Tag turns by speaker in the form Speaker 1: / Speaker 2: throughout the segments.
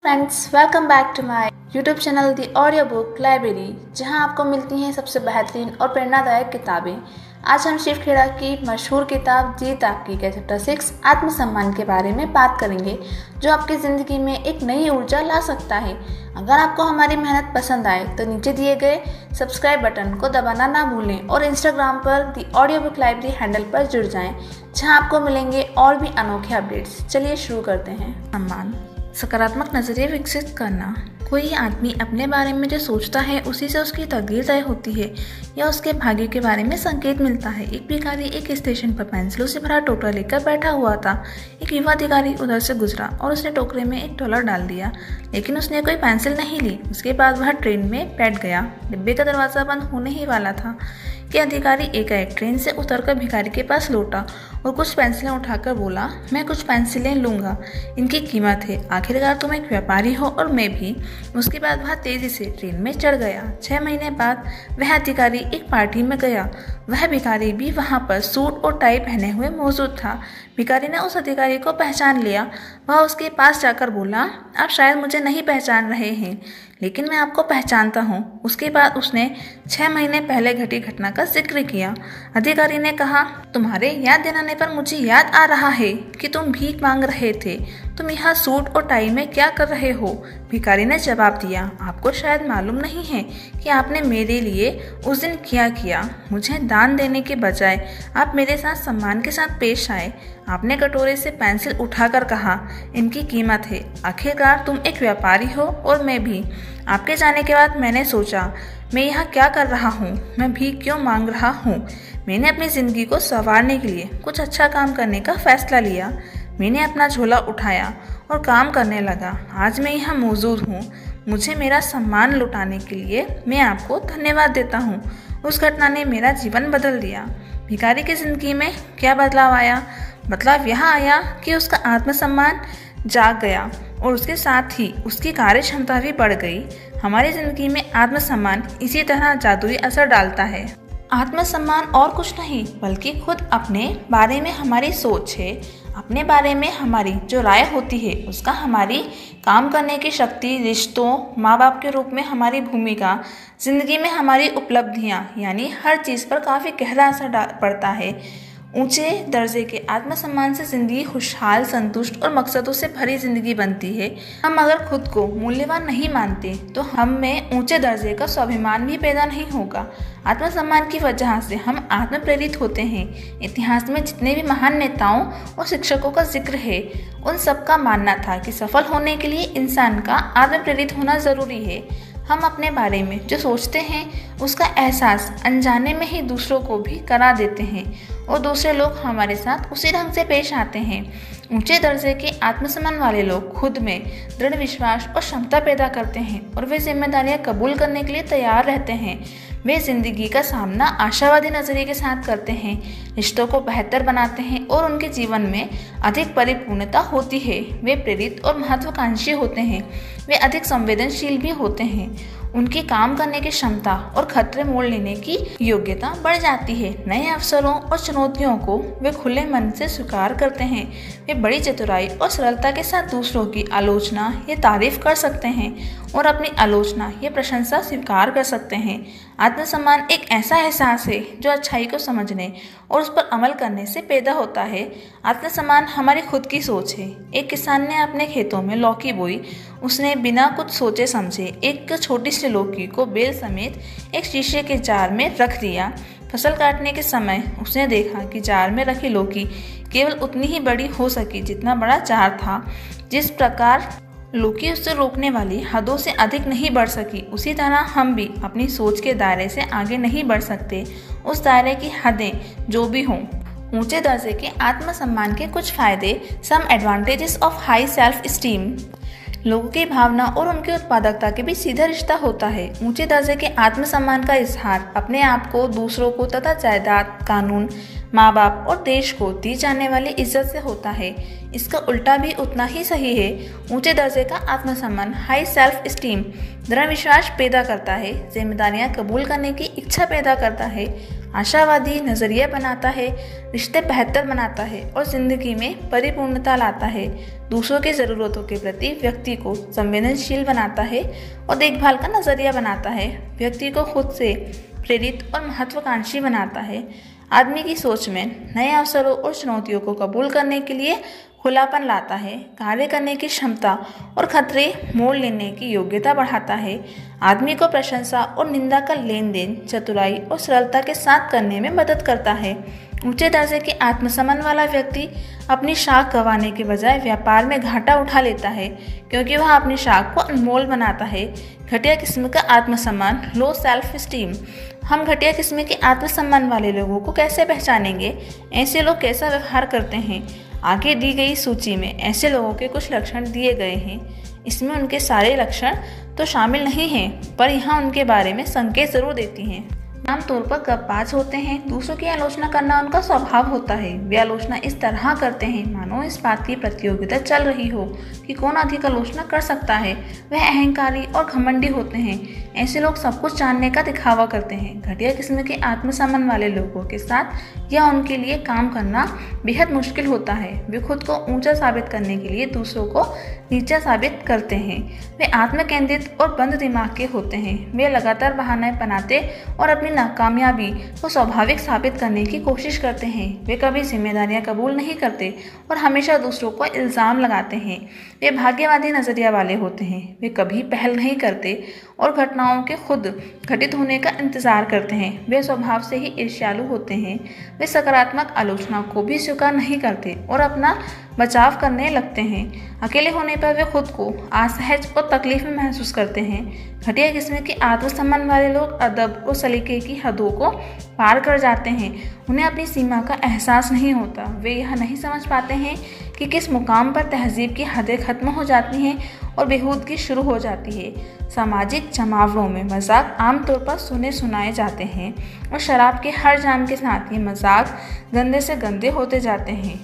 Speaker 1: Friends, welcome back to my YouTube channel the audio book library, जहां आपको मिलती हैं सबसे बेहतरीन और प्रेरणादायक किताबें। आज हम शिव खेड़ा की मशहूर किताब जीत आपकी के चैप्टर 6 आत्मसम्मान के बारे में बात करेंगे, जो आपकी ज़िंदगी में एक नई ऊर्जा ला सकता है। अगर आपको हमारी मेहनत पसंद आए तो नीचे दिए गए सब्सक्राइब बटन को दबाना ना भूलें और इंस्टाग्राम पर दी ऑडियो बुक लाइब्रेरी हैंडल पर जुड़ जाएं, जहां आपको मिलेंगे और भी अनोखे अपडेट्स। चलिए शुरू करते हैं। सम्मान, सकारात्मक नज़रिए विकसित करना। कोई आदमी अपने बारे में जो सोचता है उसी से उसकी तकदीर तय होती है या उसके भाग्य के बारे में संकेत मिलता है। एक भिखारी एक स्टेशन पर पेंसिलों से भरा टोकरा लेकर बैठा हुआ था। एक युवा अधिकारी उधर से गुजरा और उसने टोकरे में $1 डाल दिया, लेकिन उसने कोई पेंसिल नहीं ली। उसके बाद वह ट्रेन में बैठ गया। डिब्बे का दरवाज़ा बंद होने ही वाला था कि अधिकारी एकाएक ट्रेन से उतरकर भिखारी के पास लौटा और कुछ पेंसिलें उठाकर बोला, मैं कुछ पेंसिलें लूँगा, इनकी कीमत है। आखिरकार तुम एक व्यापारी हो और मैं भी। उसके बाद वह तेजी से ट्रेन में चढ़ गया। 6 महीने बाद वह अधिकारी एक पार्टी में गया। वह भिखारी भी वहाँ पर सूट और टाई पहने हुए मौजूद था। भिखारी ने उस अधिकारी को पहचान लिया। वह उसके पास जाकर बोला, आप शायद मुझे नहीं पहचान रहे हैं, लेकिन मैं आपको पहचानता हूँ। उसके बाद उसने 6 महीने पहले घटी घटना का जिक्र किया। अधिकारी ने कहा, तुम्हारे याद दिलाने पर मुझे याद आ रहा है कि तुम भीख मांग रहे थे। तुम यहाँ सूट और टाई में क्या कर रहे हो? भिखारी ने जवाब दिया, आपको शायद मालूम नहीं है कि आपने मेरे लिए उस दिन क्या किया। मुझे दान देने के बजाय आप मेरे साथ सम्मान के साथ पेश आए। आपने कटोरे से पेंसिल उठाकर कहा, इनकी कीमत है। आखिरकार तुम एक व्यापारी हो और मैं भी। आपके जाने के बाद मैंने सोचा, मैं यहाँ क्या कर रहा हूँ? मैं भीख क्यों मांग रहा हूँ? मैंने अपनी ज़िंदगी को संवारने के लिए कुछ अच्छा काम करने का फैसला लिया। मैंने अपना झोला उठाया और काम करने लगा। आज मैं यहाँ मौजूद हूँ। मुझे मेरा सम्मान लुटाने के लिए मैं आपको धन्यवाद देता हूँ। उस घटना ने मेरा जीवन बदल दिया। भिखारी की ज़िंदगी में क्या बदलाव आया? बदलाव यह आया कि उसका आत्मसम्मान जाग गया और उसके साथ ही उसकी कार्य क्षमता भी बढ़ गई। हमारी ज़िंदगी में आत्मसम्मान इसी तरह जादुई असर डालता है। आत्मसम्मान और कुछ नहीं बल्कि खुद अपने बारे में हमारी सोच है। अपने बारे में हमारी जो राय होती है उसका हमारी काम करने की शक्ति, रिश्तों, माँ बाप के रूप में हमारी भूमिका, ज़िंदगी में हमारी उपलब्धियाँ, यानी हर चीज़ पर काफ़ी गहरा असर पड़ता है। ऊंचे दर्जे के आत्मसम्मान से ज़िंदगी खुशहाल, संतुष्ट और मकसदों से भरी ज़िंदगी बनती है। हम अगर खुद को मूल्यवान नहीं मानते तो हम में ऊंचे दर्जे का स्वाभिमान भी पैदा नहीं होगा। आत्मसम्मान की वजह से हम आत्मप्रेरित होते हैं। इतिहास में जितने भी महान नेताओं और शिक्षकों का जिक्र है, उन सबका मानना था कि सफल होने के लिए इंसान का आत्मप्रेरित होना ज़रूरी है। हम अपने बारे में जो सोचते हैं उसका एहसास अनजाने में ही दूसरों को भी करा देते हैं और दूसरे लोग हमारे साथ उसी ढंग से पेश आते हैं। ऊंचे दर्जे के आत्मसम्मान वाले लोग खुद में दृढ़ विश्वास और क्षमता पैदा करते हैं और वे जिम्मेदारियां कबूल करने के लिए तैयार रहते हैं। वे जिंदगी का सामना आशावादी नजरिए के साथ करते हैं, रिश्तों को बेहतर बनाते हैं और उनके जीवन में अधिक परिपूर्णता होती है। वे प्रेरित और महत्वाकांक्षी होते हैं। वे अधिक संवेदनशील भी होते हैं। उनकी काम करने की क्षमता और खतरे मोल लेने की योग्यता बढ़ जाती है। नए अवसरों और चुनौतियों को वे खुले मन से स्वीकार करते हैं। वे बड़ी चतुराई और सरलता के साथ दूसरों की आलोचना या तारीफ कर सकते हैं और अपनी आलोचना या प्रशंसा स्वीकार कर सकते हैं। आत्मसम्मान एक ऐसा एहसास है जो अच्छाई को समझने और उस पर अमल करने से पैदा होता है। आत्मसम्मान हमारी खुद की सोच है। एक किसान ने अपने खेतों में लौकी बोई। उसने बिना कुछ सोचे समझे एक छोटी सी लौकी को बेल समेत एक शीशे के जार में रख दिया। फसल काटने के समय उसने देखा कि जार में रखी लौकी केवल उतनी ही बड़ी हो सकी जितना बड़ा जार था। जिस प्रकार लौकी उससे रोकने वाली हदों से अधिक नहीं बढ़ सकी, उसी तरह हम भी अपनी सोच के दायरे से आगे नहीं बढ़ सकते। उस दायरे की हदें जो भी हों। ऊंचे दर्जे के आत्मसम्मान के कुछ फायदे। Some advantages of high self esteem. लोगों की भावना और उनकी उत्पादकता के बीच सीधा रिश्ता होता है। ऊंचे दर्जे के आत्मसम्मान का इजहार अपने आप को, दूसरों को तथा जायदाद, कानून, माँ बाप और देश को दी जाने वाली इज्जत से होता है। इसका उल्टा भी उतना ही सही है। ऊंचे दर्जे का आत्मसम्मान, हाई सेल्फ स्टीम, दृढ़ विश्वास पैदा करता है, जिम्मेदारियां कबूल करने की इच्छा पैदा करता है, आशावादी नज़रिया बनाता है, रिश्ते बेहतर बनाता है और ज़िंदगी में परिपूर्णता लाता है। दूसरों की ज़रूरतों के प्रति व्यक्ति को संवेदनशील बनाता है और देखभाल का नज़रिया बनाता है। व्यक्ति को खुद से प्रेरित और महत्वाकांक्षी बनाता है। आदमी की सोच में नए अवसरों और चुनौतियों को कबूल करने के लिए खुलापन लाता है। कार्य करने की क्षमता और खतरे मोल लेने की योग्यता बढ़ाता है। आदमी को प्रशंसा और निंदा का लेन देन चतुराई और सरलता के साथ करने में मदद करता है। ऊंचे दर्जे के आत्मसम्मान वाला व्यक्ति अपनी शाख गंवाने के बजाय व्यापार में घाटा उठा लेता है, क्योंकि वह अपनी शाख को अनमोल बनाता है। घटिया किस्म का आत्मसम्मान, लो सेल्फ स्टीम। हम घटिया किस्म के आत्मसम्मान वाले लोगों को कैसे पहचानेंगे? ऐसे लोग कैसा व्यवहार करते हैं? आगे दी गई सूची में ऐसे लोगों के कुछ लक्षण दिए गए हैं। इसमें उनके सारे लक्षण तो शामिल नहीं हैं, पर यहाँ उनके बारे में संकेत जरूर देती हैं। आमतौर पर गपबाज होते हैं। दूसरों की आलोचना करना उनका स्वभाव होता है। वे आलोचना इस तरह करते हैं मानो इस बात की प्रतियोगिता चल रही हो कि कौन अधिक आलोचना कर सकता है। वह अहंकारी और घमंडी होते हैं। ऐसे लोग सब कुछ जानने का दिखावा करते हैं। घटिया किस्म के आत्मसम्मान वाले लोगों के साथ या उनके लिए काम करना बेहद मुश्किल होता है। वे खुद को ऊंचा साबित करने के लिए दूसरों को नीचा साबित करते हैं। वे आत्मकेंद्रित और बंद दिमाग के होते हैं। वे लगातार बहाने बनाते और अपनी नाकामयाबी को स्वाभाविक साबित करने की कोशिश करते हैं। वे कभी जिम्मेदारियां कबूल नहीं करते और हमेशा दूसरों को इल्ज़ाम लगाते हैं। वे भाग्यवादी नज़रिया वाले होते हैं। वे कभी पहल नहीं करते और घटनाओं के खुद घटित होने का इंतज़ार करते हैं। वे स्वभाव से ही ईर्ष्यालु होते हैं। वे सकारात्मक आलोचना को भी स्वीकार नहीं करते और अपना बचाव करने लगते हैं। अकेले होने पर वे खुद को असहज और तकलीफ में महसूस करते हैं। घटिया किस्म के आत्मसम्मान वाले लोग अदब और सलीके की हदों को पार कर जाते हैं। उन्हें अपनी सीमा का एहसास नहीं होता। वे यह नहीं समझ पाते हैं कि किस मुकाम पर तहजीब की हदें खत्म हो जाती हैं और बेहूदगी शुरू हो जाती है। सामाजिक जमावड़ों में मजाक आमतौर पर सुने सुनाए जाते हैं और शराब के हर जाम के साथ ये मजाक गंदे से गंदे होते जाते हैं।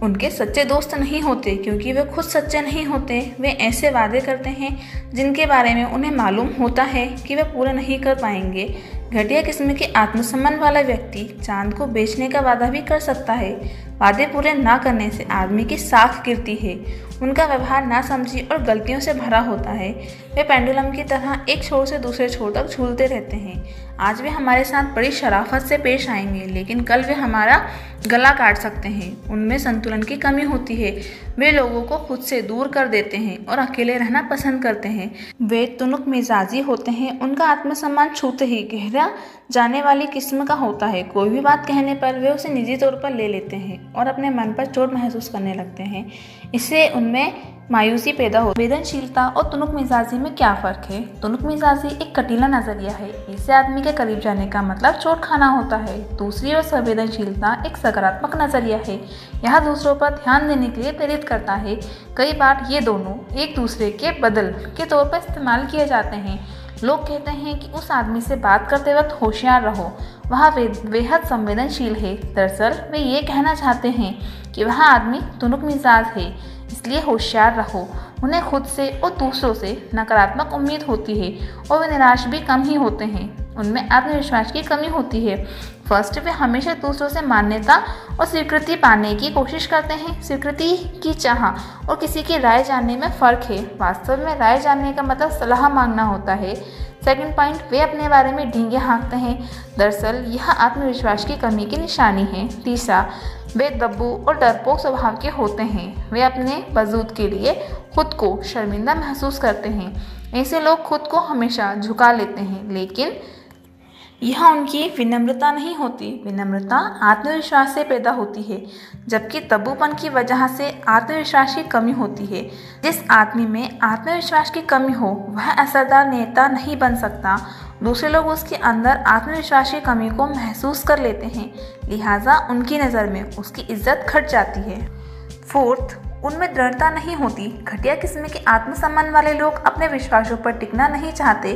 Speaker 1: उनके सच्चे दोस्त नहीं होते क्योंकि वे खुद सच्चे नहीं होते। वे ऐसे वादे करते हैं जिनके बारे में उन्हें मालूम होता है कि वे पूरे नहीं कर पाएंगे। घटिया किस्म के आत्मसम्मान वाला व्यक्ति चांद को बेचने का वादा भी कर सकता है। वादे पूरे ना करने से आदमी की साख गिरती है। उनका व्यवहार नासमझी और गलतियों से भरा होता है। वे पेंडुलम की तरह एक छोर से दूसरे छोर तक झूलते रहते हैं। आज वे हमारे साथ बड़ी शराफत से पेश आएंगे, लेकिन कल वे हमारा गला काट सकते हैं। उनमें संतुलन की कमी होती है। वे लोगों को खुद से दूर कर देते हैं और अकेले रहना पसंद करते हैं। वे तुनुक मिजाजी होते हैं। उनका आत्मसम्मान छूते ही गहरा जाने वाली किस्म का होता है। कोई भी बात कहने पर वे उसे निजी तौर पर ले लेते हैं और अपने मन पर चोट महसूस करने लगते हैं। इससे उनमें मायूसी पैदा हो। संवेदनशीलता और तुनुक मिजाजी में क्या फ़र्क है? तुनुक मिजाजी एक कटीला नज़रिया है। इससे आदमी के करीब जाने का मतलब चोट खाना होता है। दूसरी ओर संवेदनशीलता एक सकारात्मक नज़रिया है। यह दूसरों पर ध्यान देने के लिए प्रेरित करता है। कई बार ये दोनों एक दूसरे के बदल के तौर पर इस्तेमाल किए जाते हैं। लोग कहते हैं कि उस आदमी से बात करते वक्त होशियार रहो, वह बेहद संवेदनशील है। दरअसल वे ये कहना चाहते हैं कि वह आदमी तुनुक मिजाज है, इसलिए होशियार रहो। उन्हें खुद से और दूसरों से नकारात्मक उम्मीद होती है और वे निराश भी कम ही होते हैं। उनमें आत्मविश्वास की कमी होती है। फर्स्ट, वे हमेशा दूसरों से मान्यता और स्वीकृति पाने की कोशिश करते हैं। स्वीकृति की चाह और किसी की राय जानने में फ़र्क है। वास्तव में राय जानने का मतलब सलाह मांगना होता है। सेकंड पॉइंट, वे अपने बारे में ढींगे हाँकते हैं। दरअसल यह आत्मविश्वास की कमी की निशानी है। तीसरा, वे दब्बू और डरपोक स्वभाव के होते हैं। वे अपने वजूद के लिए खुद को शर्मिंदा महसूस करते हैं। ऐसे लोग खुद को हमेशा झुका लेते हैं, लेकिन यह उनकी विनम्रता नहीं होती। विनम्रता आत्मविश्वास से पैदा होती है, जबकि तब्बूपन की वजह से आत्मविश्वास की कमी होती है। जिस आदमी में आत्मविश्वास की कमी हो वह असरदार नेता नहीं बन सकता। दूसरे लोग उसके अंदर आत्मविश्वास की कमी को महसूस कर लेते हैं, लिहाजा उनकी नज़र में उसकी इज्जत घट जाती है। फोर्थ, उनमें दृढ़ता नहीं होती। घटिया किस्म के आत्मसम्मान वाले लोग अपने विश्वासों पर टिकना नहीं चाहते।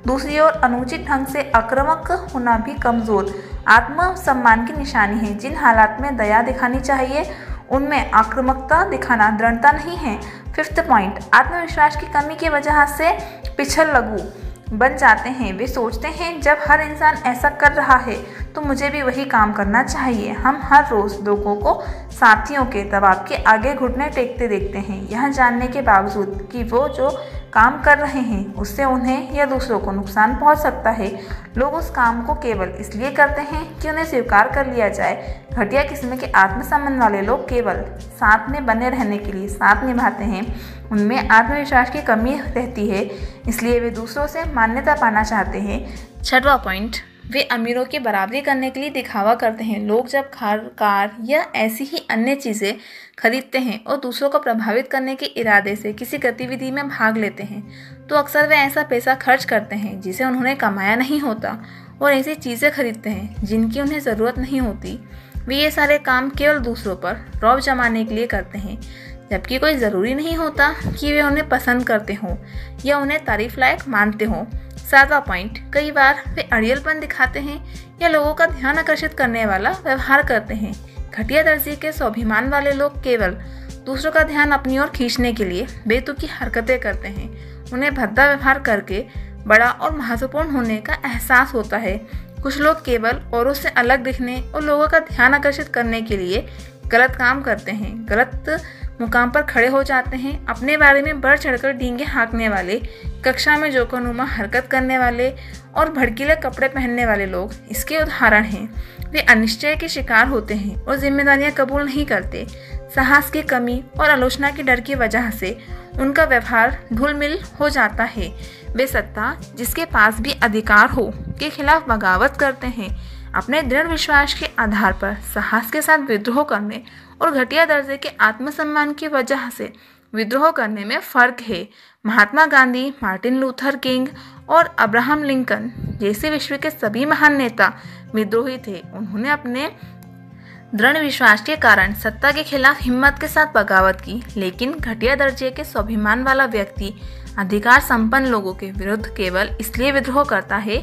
Speaker 1: दूसरी ओर अनुचित ढंग से आक्रामक होना भी कमज़ोर आत्मसम्मान की निशानी है। जिन हालात में दया दिखानी चाहिए उनमें आक्रामकता दिखाना दृढ़ता नहीं है। फिफ्थ पॉइंट, आत्मविश्वास की कमी की वजह से पिछल लगू बन जाते हैं। वे सोचते हैं जब हर इंसान ऐसा कर रहा है तो मुझे भी वही काम करना चाहिए। हम हर रोज़ लोगों को साथियों के दबाव के आगे घुटने टेकते देखते हैं, यह जानने के बावजूद कि वो जो काम कर रहे हैं उससे उन्हें या दूसरों को नुकसान पहुंच सकता है। लोग उस काम को केवल इसलिए करते हैं कि उन्हें स्वीकार कर लिया जाए। घटिया किस्म के आत्मसम्मान वाले लोग केवल साथ में बने रहने के लिए साथ निभाते हैं। उनमें आत्मविश्वास की कमी रहती है, इसलिए वे दूसरों से मान्यता पाना चाहते हैं। छठवां पॉइंट, वे अमीरों की बराबरी करने के लिए दिखावा करते हैं। लोग जब कार या ऐसी ही अन्य चीज़ें खरीदते हैं और दूसरों को प्रभावित करने के इरादे से किसी गतिविधि में भाग लेते हैं तो अक्सर वे ऐसा पैसा खर्च करते हैं जिसे उन्होंने कमाया नहीं होता और ऐसी चीज़ें खरीदते हैं जिनकी उन्हें ज़रूरत नहीं होती। वे ये सारे काम केवल दूसरों पर रौब जमाने के लिए करते हैं, जबकि कोई ज़रूरी नहीं होता कि वे उन्हें पसंद करते हों या उन्हें तारीफ लायक मानते हों। सातवां पॉइंट, कई बार वे अड़ियलपन दिखाते हैं या लोगों का ध्यान आकर्षित करने वाला व्यवहार करते हैं। घटिया दर्जे के स्वाभिमान वाले लोग केवल दूसरों का ध्यान अपनी ओर खींचने के लिए बेतुकी हरकतें करते हैं। उन्हें भद्दा व्यवहार करके बड़ा और महत्वपूर्ण होने का एहसास होता है। कुछ लोग केवल औरों से अलग दिखने और लोगों का ध्यान आकर्षित करने के लिए गलत काम करते हैं, गलत मुकाम पर खड़े हो जाते हैं। अपने बारे में बढ़ चढ़कर डींगे हाँकने वाले, कक्षा में जोकरनुमा हरकत करने वाले और भड़कीले कपड़े पहनने वाले लोग इसके उदाहरण हैं। वे अनिश्चय के शिकार होते हैं और जिम्मेदारियां कबूल नहीं करते। साहस की कमी और आलोचना के डर की वजह से उनका व्यवहार ढुलमिल हो जाता है। वे सत्ता, जिसके पास भी अधिकार हो, के खिलाफ बगावत करते हैं। अपने दृढ़ विश्वास के आधार पर साहस के साथ विद्रोह करने और घटिया दर्जे के आत्मसम्मान की वजह से विद्रोह करने में फ़र्क है। Mahatma Gandhi, Martin Luther king और अब्राहम लिंकन जैसे विश्व के सभी महान नेता विद्रोही थे। उन्होंने अपने दृढ़ विश्वास के कारण सत्ता के खिलाफ हिम्मत के साथ बगावत की, लेकिन घटिया दर्जे के स्वाभिमान वाला व्यक्ति अधिकार संपन्न लोगों के विरुद्ध केवल इसलिए विद्रोह करता है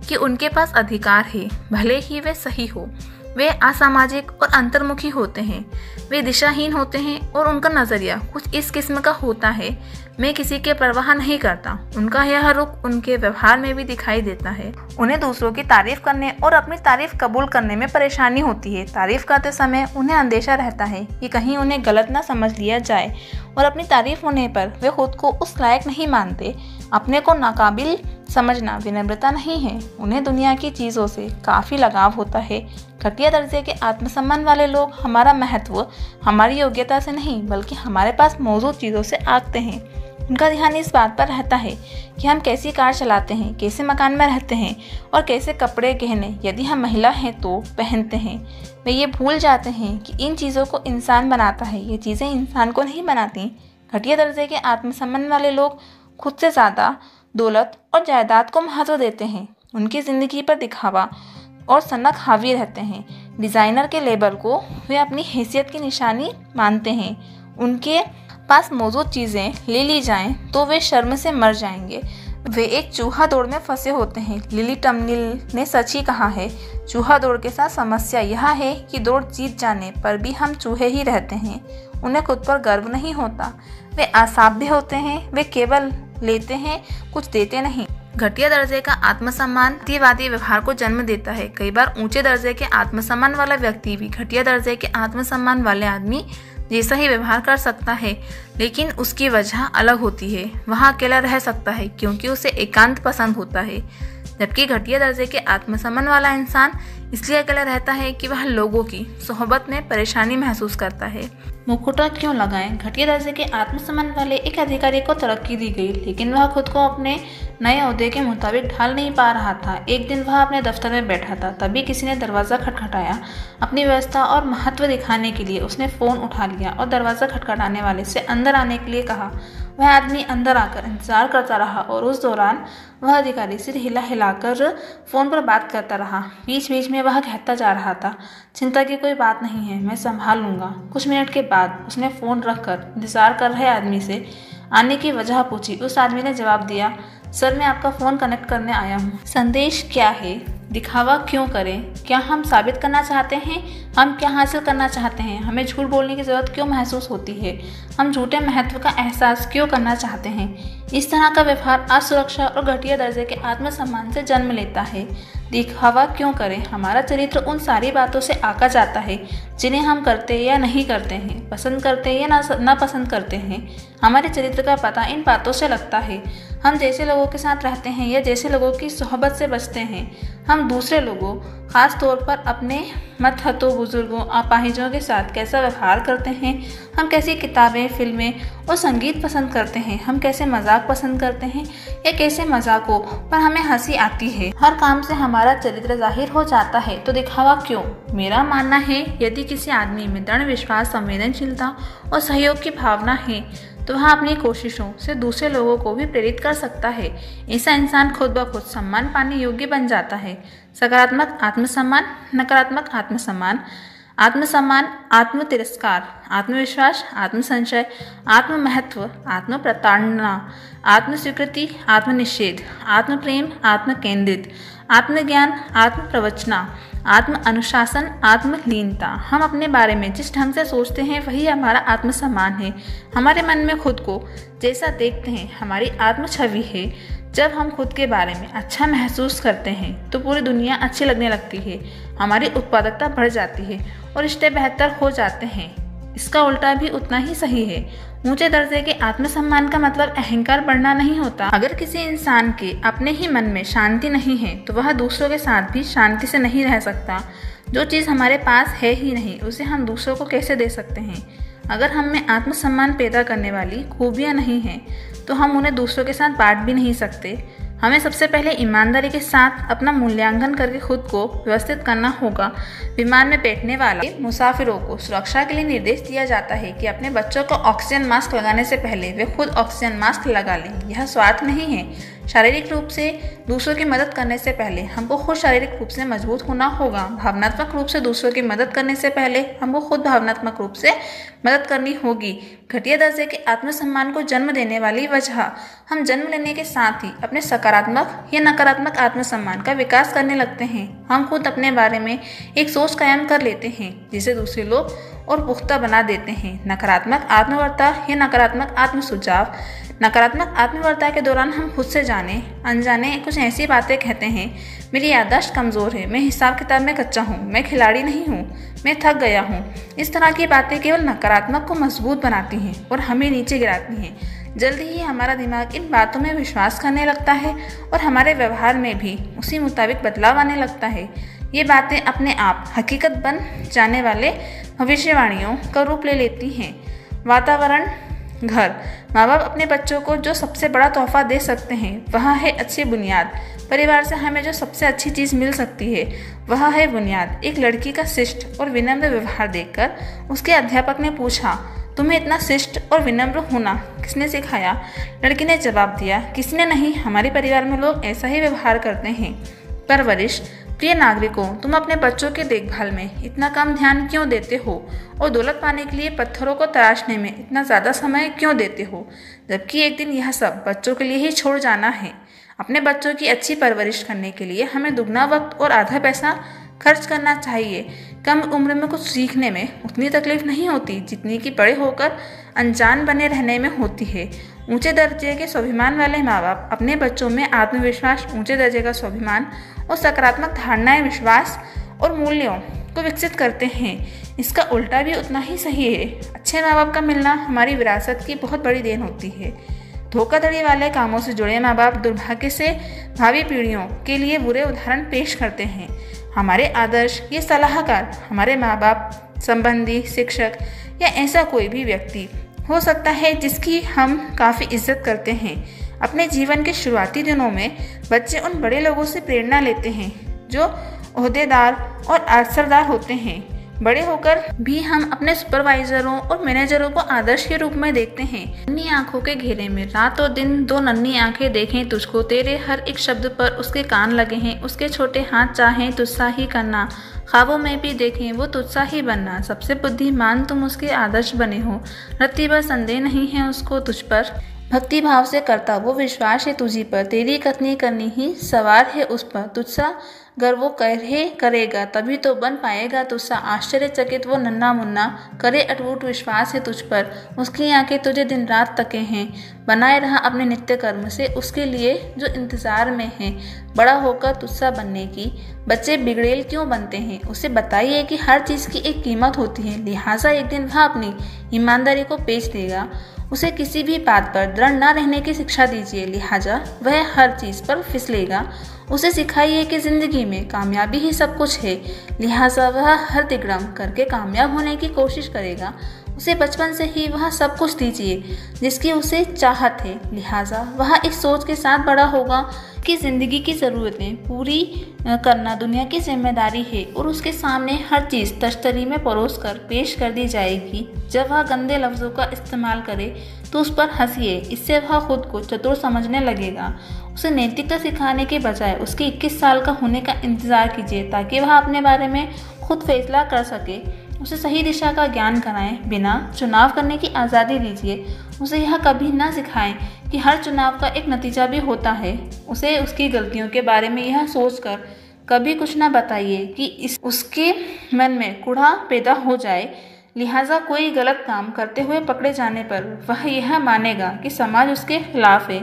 Speaker 1: कि उनके पास अधिकार है, भले ही वे सही हो। वे असामाजिक और अंतर्मुखी होते हैं, वे दिशाहीन होते हैं और उनका नज़रिया कुछ इस किस्म का होता है, मैं किसी के परवाह नहीं करता। उनका यह रुख उनके व्यवहार में भी दिखाई देता है। उन्हें दूसरों की तारीफ करने और अपनी तारीफ कबूल करने में परेशानी होती है। तारीफ करते समय उन्हें अंदेशा रहता है कि कहीं उन्हें गलत ना समझ लिया जाए और अपनी तारीफ होने पर वे खुद को उस लायक नहीं मानते। अपने को नाकाबिल समझना विनम्रता नहीं है। उन्हें दुनिया की चीज़ों से काफ़ी लगाव होता है। घटिया दर्जे के आत्मसम्मान वाले लोग हमारा महत्व हमारी योग्यता से नहीं बल्कि हमारे पास मौजूद चीज़ों से आंकते हैं। उनका ध्यान इस बात पर रहता है कि हम कैसी कार चलाते हैं, कैसे मकान में रहते हैं और कैसे कपड़े गहने, यदि हम महिला हैं तो, पहनते हैं। वे ये भूल जाते हैं कि इन चीज़ों को इंसान बनाता है, ये चीज़ें इंसान को नहीं बनाती। घटिया दर्जे के आत्मसम्मान वाले लोग खुद से ज़्यादा दौलत और जायदाद को महत्व देते हैं। उनकी ज़िंदगी पर दिखावा और सनक हावी रहते हैं। डिज़ाइनर के लेबल को वे अपनी हैसियत की निशानी मानते हैं। उनके पास मौजूद चीज़ें ले ली जाएं तो वे शर्म से मर जाएंगे। वे एक चूहा दौड़ में फंसे होते हैं। लिली टमनिल ने सच ही कहा है। चूहा दौड़ के साथ समस्या यह है कि दौड़ जीत जाने पर भी हम चूहे ही रहते हैं। उन्हें खुद पर गर्व नहीं होता। वे असाध्य होते हैं। वे केवल लेते हैं, कुछ देते नहीं। घटिया दर्जे का आत्मसम्मान अतिवादी व्यवहार को जन्म देता है। कई बार ऊंचे दर्जे के आत्मसम्मान वाला व्यक्ति भी घटिया दर्जे के आत्मसम्मान वाले आदमी जैसा ही व्यवहार कर सकता है, लेकिन उसकी वजह अलग होती है। वह अकेला रह सकता है क्योंकि उसे एकांत पसंद होता है, जबकि घटिया दर्जे के आत्मसम्मान वाला इंसान इसलिए अकेला रहता है कि वह लोगों की सोहबत में परेशानी महसूस करता है। मुखौटा क्यों लगाएं? घटिया दर्जे के आत्मसम्मान वाले एक अधिकारी को तरक्की दी गई, लेकिन वह खुद को अपने नए ओहदे के मुताबिक ढाल नहीं पा रहा था। एक दिन वह अपने दफ्तर में बैठा था, तभी किसी ने दरवाज़ा खटखटाया। अपनी व्यवस्था और महत्व दिखाने के लिए उसने फ़ोन उठा लिया और दरवाज़ा खटखटाने वाले से अंदर आने के लिए कहा। वह आदमी अंदर आकर इंतजार करता रहा और उस दौरान वह अधिकारी सिर हिला हिलाकर फ़ोन पर बात करता रहा। बीच बीच में वह कहता जा रहा था, चिंता की कोई बात नहीं है, मैं संभाल लूँगा। कुछ मिनट के बाद उसने फ़ोन रखकर इंतजार कर रहे आदमी से आने की वजह पूछी। उस आदमी ने जवाब दिया, सर मैं आपका फ़ोन कनेक्ट करने आया हूँ। संदेश क्या है? दिखावा क्यों करें? क्या हम साबित करना चाहते हैं? हम क्या हासिल करना चाहते हैं? हमें झूठ बोलने की ज़रूरत क्यों महसूस होती है? हम झूठे महत्व का एहसास क्यों करना चाहते हैं? इस तरह का व्यवहार असुरक्षा और घटिया दर्जे के आत्मसम्मान से जन्म लेता है। दिखावा क्यों करें? हमारा चरित्र उन सारी बातों से आका जाता है जिन्हें हम करते या नहीं करते हैं, पसंद करते या ना पसंद करते हैं। हमारे चरित्र का पता इन बातों से लगता है। हम जैसे लोगों के साथ रहते हैं या जैसे लोगों की सोहबत से बचते हैं, हम दूसरे लोगों, खास तौर पर अपने मतहतों, बुजुर्गों, अपाहिजों के साथ कैसा व्यवहार करते हैं, हम कैसी किताबें, फिल्में और संगीत पसंद करते हैं, हम कैसे मजाक पसंद करते हैं या कैसे मजाकों पर हमें हंसी आती है। हर काम से हमारा चरित्र जाहिर हो जाता है, तो दिखावा क्यों? मेरा मानना है यदि किसी आदमी में दृढ़ विश्वास, संवेदनशीलता और सहयोग की भावना है तो वह अपनी कोशिशों से दूसरे लोगों को भी प्रेरित कर सकता है। ऐसा इंसान खुद ब खुद सम्मान पाने योग्य बन जाता है। सकारात्मक आत्मसम्मान, नकारात्मक आत्मसम्मान। आत्मसम्मान, आत्म तिरस्कार, आत्मविश्वास, आत्मसंशय, आत्ममहत्व, आत्म प्रताड़ना, आत्मस्वीकृति, आत्मनिषेध, आत्मप्रेम, आत्मकेंद्रित, आत्मज्ञान, आत्म प्रवचना, आत्म अनुशासन, आत्मलीनता। हम अपने बारे में जिस ढंग से सोचते हैं वही हमारा आत्मसम्मान है। हमारे मन में खुद को जैसा देखते हैं हमारी आत्म छवि है। जब हम खुद के बारे में अच्छा महसूस करते हैं तो पूरी दुनिया अच्छी लगने लगती है, हमारी उत्पादकता बढ़ जाती है और रिश्ते बेहतर हो जाते हैं। इसका उल्टा भी उतना ही सही है। ऊंचे दर्जे के आत्मसम्मान का मतलब अहंकार बढ़ना नहीं होता। अगर किसी इंसान के अपने ही मन में शांति नहीं है तो वह दूसरों के साथ भी शांति से नहीं रह सकता। जो चीज़ हमारे पास है ही नहीं उसे हम दूसरों को कैसे दे सकते हैं? अगर हम में आत्मसम्मान पैदा करने वाली खूबियाँ नहीं हैं तो हम उन्हें दूसरों के साथ बांट भी नहीं सकते। हमें सबसे पहले ईमानदारी के साथ अपना मूल्यांकन करके खुद को व्यवस्थित करना होगा। विमान में बैठने वाले मुसाफिरों को सुरक्षा के लिए निर्देश दिया जाता है कि अपने बच्चों को ऑक्सीजन मास्क लगाने से पहले वे खुद ऑक्सीजन मास्क लगा लें। यह स्वार्थ नहीं है। शारीरिक रूप से दूसरों की मदद करने से पहले हमको खुद शारीरिक रूप से मजबूत होना होगा। भावनात्मक रूप से दूसरों की मदद करने से पहले हमको खुद भावनात्मक रूप से मदद करनी होगी। घटिया दर्जे के आत्मसम्मान को जन्म देने वाली वजह, हम जन्म लेने के साथ ही अपने सकारात्मक या नकारात्मक आत्मसम्मान का विकास करने लगते हैं। हम खुद अपने बारे में एक सोच कायम कर लेते हैं जिसे दूसरे लोग और पुख्ता बना देते हैं। नकारात्मक आत्मवार्ता या नकारात्मक आत्म सुझाव। नकारात्मक आत्मवार्ता के दौरान हम खुद से जाने अनजाने कुछ ऐसी बातें कहते हैं। मेरी याददाश्त कमज़ोर है, मैं हिसाब किताब में कच्चा हूँ, मैं खिलाड़ी नहीं हूँ, मैं थक गया हूँ। इस तरह की बातें केवल नकारात्मक को मजबूत बनाती हैं और हमें नीचे गिराती हैं। जल्दी ही हमारा दिमाग इन बातों में विश्वास करने लगता है और हमारे व्यवहार में भी उसी मुताबिक बदलाव आने लगता है। ये बातें अपने आप हकीकत बन जाने वाले भविष्यवाणियों का रूप ले लेती हैं। वातावरण, घर। माँ बाप अपने बच्चों को जो सबसे बड़ा तोहफा दे सकते हैं वह है अच्छी बुनियाद। परिवार से हमें जो सबसे अच्छी चीज़ मिल सकती है वह है बुनियाद। एक लड़की का शिष्ट और विनम्र व्यवहार देखकर उसके अध्यापक ने पूछा, तुम्हें इतना शिष्ट और विनम्र होना किसने सिखाया? लड़की ने जवाब दिया, किसी ने नहीं, हमारे परिवार में लोग ऐसा ही व्यवहार करते हैं। परवरिश। प्रिय नागरिकों, तुम अपने बच्चों की देखभाल में इतना कम ध्यान क्यों देते हो और दौलत पाने के लिए पत्थरों को तराशने में इतना ज़्यादा समय क्यों देते हो, जबकि एक दिन यह सब बच्चों के लिए ही छोड़ जाना है। अपने बच्चों की अच्छी परवरिश करने के लिए हमें दुगना वक्त और आधा पैसा खर्च करना चाहिए। कम उम्र में कुछ सीखने में उतनी तकलीफ नहीं होती जितनी कि बड़े होकर अनजान बने रहने में होती है। ऊंचे दर्जे के स्वाभिमान वाले माँ बाप अपने बच्चों में आत्मविश्वास, ऊंचे दर्जे का स्वाभिमान और सकारात्मक धारणाएं, विश्वास और मूल्यों को विकसित करते हैं। इसका उल्टा भी उतना ही सही है। अच्छे माँ बाप का मिलना हमारी विरासत की बहुत बड़ी देन होती है। धोखाधड़ी वाले कामों से जुड़े माँ बाप दुर्भाग्य से भावी पीढ़ियों के लिए बुरे उदाहरण पेश करते हैं। हमारे आदर्श ये सलाहकार हमारे माँ बाप, संबंधी, शिक्षक या ऐसा कोई भी व्यक्ति हो सकता है जिसकी हम काफ़ी इज्जत करते हैं। अपने जीवन के शुरुआती दिनों में बच्चे उन बड़े लोगों से प्रेरणा लेते हैं जो ओहदेदार और असरदार होते हैं। बड़े होकर भी हम अपने सुपरवाइजरों और मैनेजरों को आदर्श के रूप में देखते हैं। नन्ही आंखों के घेरे में रात और दिन दो नन्ही आंखें देखें तुझको, तेरे हर एक शब्द पर उसके कान लगे हैं। उसके छोटे हाथ चाहें तुझसा ही करना, ख्वाबों में भी देखें वो तुझसा ही बनना। सबसे बुद्धिमान तुम उसके आदर्श बने हो, रत्ती भर संदेह नहीं है उसको तुझ पर। भक्ति भाव से करता वो विश्वास है तुझी पर, तेरी कथनी करनी ही सवार है उस पर। तुझसा गर वो करेगा तभी तो बन पाएगा तुझसा आश्चर्यचकित वो नन्हा मुन्ना, करे अटूट विश्वास है तुझ पर। उसकी आंखें तुझे दिन रात तके हैं, बनाए रहा अपने नित्य कर्म से उसके लिए जो इंतजार में है बड़ा होकर तुझसा बनने की। बच्चे बिगड़ेल क्यों बनते हैं, उसे बताइए कि हर चीज़ की एक कीमत होती है, लिहाजा एक दिन वह अपनी ईमानदारी को बेच देगा। उसे किसी भी बात पर दृढ़ न रहने की शिक्षा दीजिए, लिहाजा वह हर चीज़ पर फिसलेगा। उसे सिखाइए कि जिंदगी में कामयाबी ही सब कुछ है, लिहाजा वह हर तिगड़म करके कामयाब होने की कोशिश करेगा। उसे बचपन से ही वह सब कुछ दीजिए जिसकी उसे चाहत है, लिहाजा वह इस सोच के साथ बड़ा होगा कि जिंदगी की ज़रूरतें पूरी करना दुनिया की जिम्मेदारी है और उसके सामने हर चीज़ तश्तरी में परोस कर पेश कर दी जाएगी। जब वह गंदे लफ्ज़ों का इस्तेमाल करे तो उस पर हंसिए, इससे वह खुद को चतुर समझने लगेगा। उसे नैतिकता सिखाने के बजाय उसके 21 साल का होने का इंतज़ार कीजिए ताकि वह अपने बारे में खुद फैसला कर सके। उसे सही दिशा का ज्ञान कराएं, बिना चुनाव करने की आज़ादी दीजिए। उसे यह कभी ना सिखाएं कि हर चुनाव का एक नतीजा भी होता है। उसे उसकी गलतियों के बारे में यह सोचकर कभी कुछ ना बताइए कि उसके मन में कूड़ा पैदा हो जाए, लिहाजा कोई गलत काम करते हुए पकड़े जाने पर वह यह मानेगा कि समाज उसके खिलाफ है।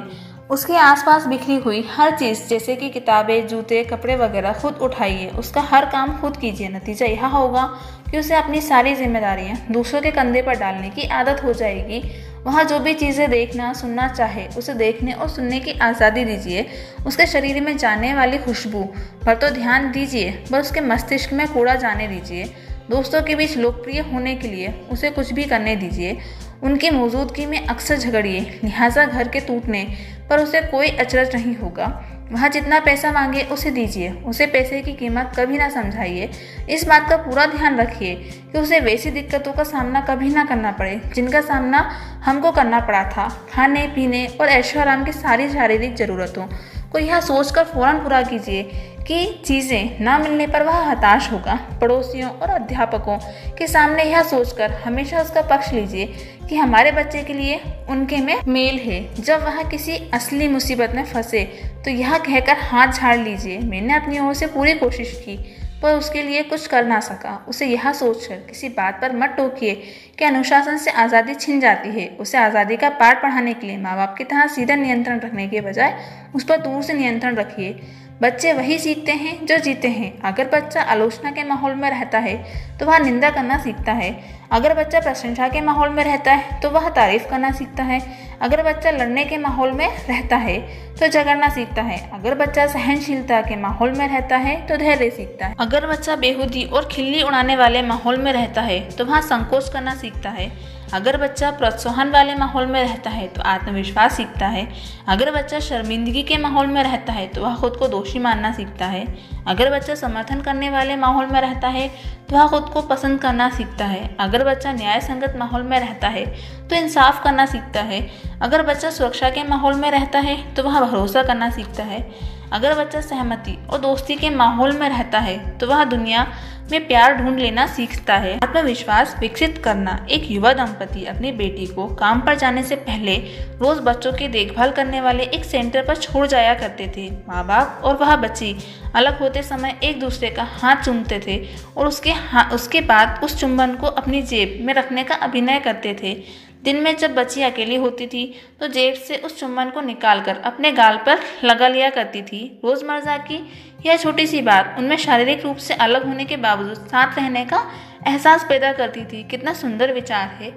Speaker 1: उसके आसपास बिखरी हुई हर चीज़ जैसे कि किताबें, जूते, कपड़े वगैरह खुद उठाइए, उसका हर काम खुद कीजिए। नतीजा यह होगा कि उसे अपनी सारी जिम्मेदारियां दूसरों के कंधे पर डालने की आदत हो जाएगी। वह जो भी चीज़ें देखना सुनना चाहे उसे देखने और सुनने की आज़ादी दीजिए। उसके शरीर में जाने वाली खुशबू पर तो ध्यान दीजिए, बस उसके मस्तिष्क में कूड़ा जाने दीजिए। दोस्तों के बीच लोकप्रिय होने के लिए उसे कुछ भी करने दीजिए। उनकी मौजूदगी में अक्सर झगड़िए, लिहाजा घर के टूटने पर उसे कोई अचरज नहीं होगा। वह जितना पैसा मांगे उसे दीजिए, उसे पैसे की कीमत कभी ना समझाइए। इस बात का पूरा ध्यान रखिए कि उसे वैसी दिक्कतों का सामना कभी ना करना पड़े जिनका सामना हमको करना पड़ा था। खाने पीने और ऐशो आराम की सारी शारीरिक ज़रूरतों को यह सोचकर फौरन पूरा कीजिए कि चीज़ें ना मिलने पर वह हताश होगा। पड़ोसियों और अध्यापकों के सामने यह सोचकर हमेशा उसका पक्ष लीजिए कि हमारे बच्चे के लिए उनके में मेल है। जब वह किसी असली मुसीबत में फंसे तो यह कहकर हाथ झाड़ लीजिए, मैंने अपनी ओर से पूरी कोशिश की पर उसके लिए कुछ कर ना सका। उसे यह सोचकर किसी बात पर मत टोकिए कि अनुशासन से आज़ादी छिन जाती है। उसे आज़ादी का पाठ पढ़ाने के लिए माँ बाप की तरह सीधा नियंत्रण रखने के बजाय उस पर दूर से नियंत्रण रखिए। बच्चे वही सीखते हैं जो जीते हैं। अगर बच्चा आलोचना के माहौल में रहता है तो वह निंदा करना सीखता है। अगर बच्चा प्रशंसा के माहौल में रहता है तो वह तारीफ करना सीखता है। अगर बच्चा लड़ने के माहौल में रहता है तो झगड़ना सीखता है। अगर बच्चा सहनशीलता के माहौल में रहता है तो धैर्य सीखता है। अगर बच्चा बेहूदी और खिल्ली उड़ाने वाले माहौल में रहता है तो वह संकोच करना सीखता है। अगर बच्चा प्रोत्साहन वाले माहौल में रहता है तो आत्मविश्वास सीखता है। अगर बच्चा शर्मिंदगी के माहौल में रहता है तो वह खुद को दोषी मानना सीखता है। अगर बच्चा समर्थन करने वाले माहौल में रहता है तो वह खुद को पसंद करना सीखता है। अगर बच्चा न्याय संगत माहौल में रहता है तो इंसाफ करना सीखता है। अगर बच्चा सुरक्षा के माहौल में रहता है तो वह भरोसा करना सीखता है। अगर बच्चा सहमति और दोस्ती के माहौल में रहता है तो वह दुनिया में प्यार ढूंढ लेना सीखता है। आत्मविश्वास विकसित करना। एक युवा दंपति अपनी बेटी को काम पर जाने से पहले रोज बच्चों की देखभाल करने वाले एक सेंटर पर छोड़ जाया करते थे। माँ बाप और वह बच्ची अलग होते समय एक दूसरे का हाथ चूमते थे और उसके बाद उस चुंबन को अपनी जेब में रखने का अभिनय करते थे। दिन में जब बच्ची अकेली होती थी तो जेब से उस चुम्बन को निकालकर अपने गाल पर लगा लिया करती थी। रोज़मर्रा की यह छोटी सी बात उनमें शारीरिक रूप से अलग होने के बावजूद साथ रहने का एहसास पैदा करती थी। कितना सुंदर विचार है।